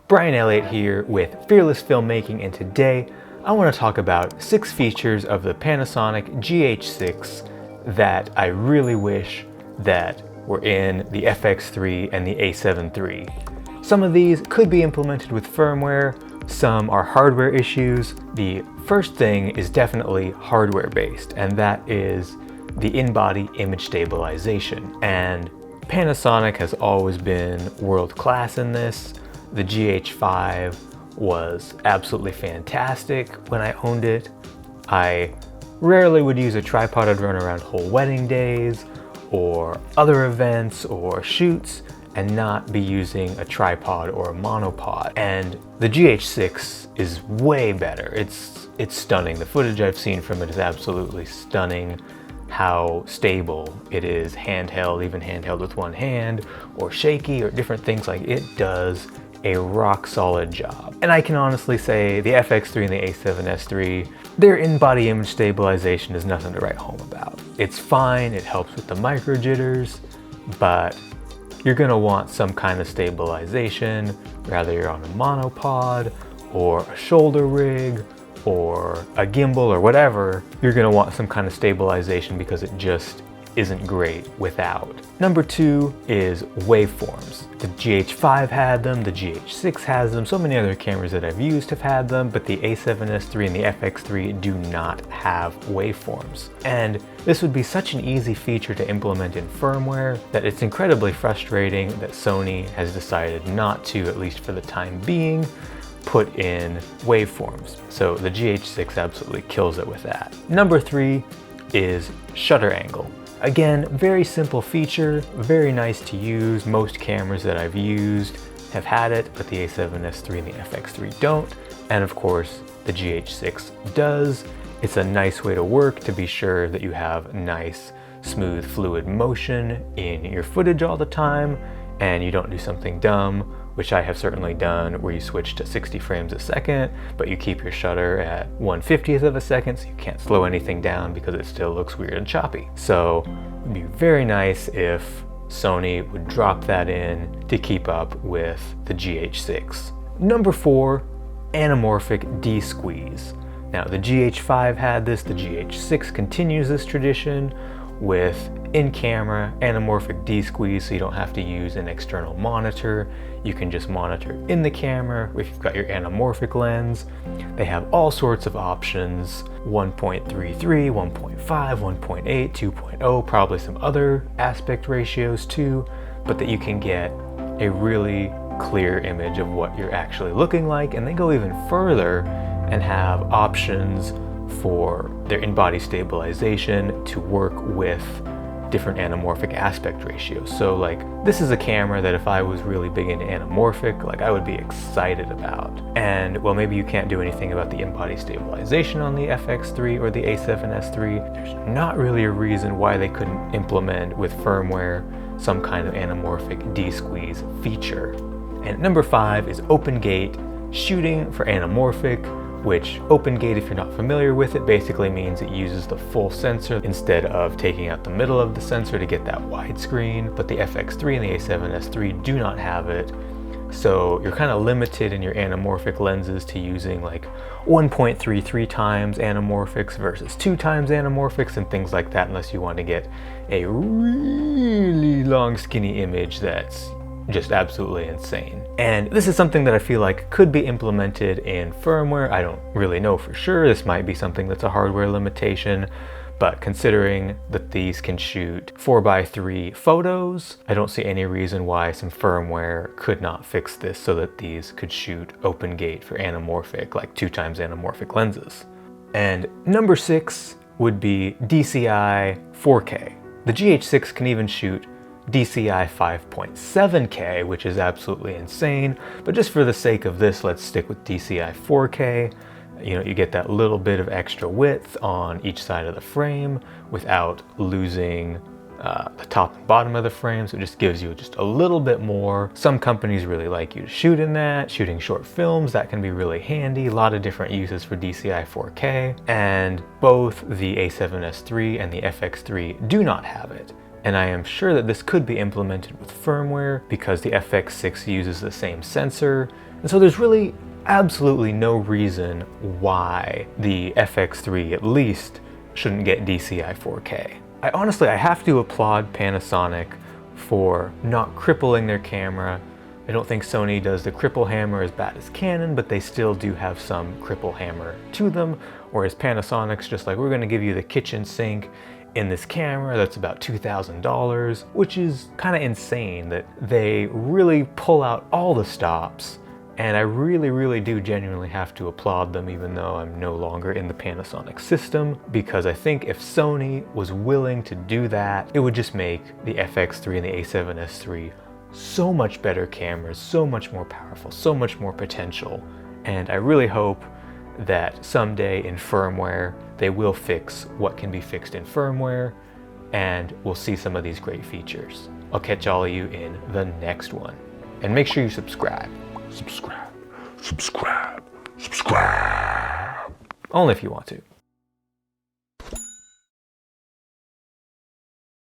Brian Elliott here with Fearless Filmmaking, and today I want to talk about 6 features of the Panasonic GH6 that I really wish that were in the FX3 and the A7 III. Some of these could be implemented with firmware, some are hardware issues. The first thing is definitely hardware based, and that is the InBody image stabilization. And Panasonic has always been world class in this. The GH5 was absolutely fantastic when I owned it. I rarely would use a tripod. I'd run around whole wedding days or other events or shoots and not be using a tripod or a monopod. And the GH6 is way better. It's stunning. The footage I've seen from it is absolutely stunning. How stable it is handheld, even handheld with one hand, or shaky, or different things. Like, it does a rock solid job. And I can honestly say the FX3 and the A7S III, their in-body image stabilization is nothing to write home about. It's fine, it helps with the micro jitters, but you're gonna want some kind of stabilization, whether you're on a monopod or a shoulder rig or a gimbal or whatever. You're gonna want some kind of stabilization because it just isn't great without. Number 2 is waveforms. The GH5 had them, the GH6 has them, so many other cameras that I've used have had them, but the A7S III and the FX3 do not have waveforms. And this would be such an easy feature to implement in firmware that it's incredibly frustrating that Sony has decided not to, at least for the time being, put in waveforms. So the GH6 absolutely kills it with that. Number 3 is shutter angle. Again, very simple feature, very nice to use. Most cameras that I've used have had it, but the A7S III and the FX3 don't. And of course, the GH6 does. It's a nice way to work to be sure that you have nice, smooth, fluid motion in your footage all the time, and you don't do something dumb, which I have certainly done, where you switch to 60 frames a second, but you keep your shutter at 1/50th of a second, so you can't slow anything down because it still looks weird and choppy. So it'd be very nice if Sony would drop that in to keep up with the GH6. Number 4, Anamorphic Dsqueeze. Now the GH5 had this, the GH6 continues this tradition with in-camera anamorphic Dsqueeze, so you don't have to use an external monitor. You can just monitor in the camera if you've got your anamorphic lens. They have all sorts of options: 1.33, 1.5, 1.8, 2.0, probably some other aspect ratios too, but that you can get a really clear image of what you're actually looking like. And they go even further and have options for their in-body stabilization to work with different anamorphic aspect ratios. So like, this is a camera that if I was really big into anamorphic, like, I would be excited about. And well, maybe you can't do anything about the in-body stabilization on the FX3 or the A7S III. There's not really a reason why they couldn't implement with firmware some kind of anamorphic Dsqueeze feature. And number 5 is open gate shooting for anamorphic, which open gate, if you're not familiar with it, basically means it uses the full sensor instead of taking out the middle of the sensor to get that widescreen. But the FX3 and the A7S III do not have it. So you're kind of limited in your anamorphic lenses to using like 1.33 times anamorphics versus 2 times anamorphics and things like that, unless you want to get a really long skinny image that's just absolutely insane. And this is something that I feel like could be implemented in firmware. I don't really know for sure. This might be something that's a hardware limitation, but considering that these can shoot 4:3 photos, I don't see any reason why some firmware could not fix this so that these could shoot open gate for anamorphic, like 2 times anamorphic lenses. And number 6 would be DCI 4K. The GH6 can even shoot DCI 5.7K, which is absolutely insane, but just for the sake of this, let's stick with DCI 4K. You know, you get that little bit of extra width on each side of the frame without losing the top and bottom of the frame, so it just gives you just a little bit more. Some companies really like you to shoot in that. Shooting short films, that can be really handy. A lot of different uses for DCI 4K, and both the A7S III and the FX3 do not have it. And I am sure that this could be implemented with firmware because the FX6 uses the same sensor And so there's really absolutely no reason why the FX3 at least shouldn't get DCI 4K. I have to applaud Panasonic for not crippling their camera. I don't think Sony does the cripple hammer as bad as Canon, but they still do have some cripple hammer to them, whereas Panasonic's just like, we're gonna give you the kitchen sink in this camera that's about $2,000, which is kind of insane that they really pull out all the stops. And I really do genuinely have to applaud them, even though I'm no longer in the Panasonic system, because I think if Sony was willing to do that, it would just make the FX3 and the A7S3 so much better cameras, so much more powerful, so much more potential. And I really hope that someday in firmware, they will fix what can be fixed in firmware, and we'll see some of these great features. I'll catch all of you in the next one. And make sure you subscribe. Subscribe. Only if you want to.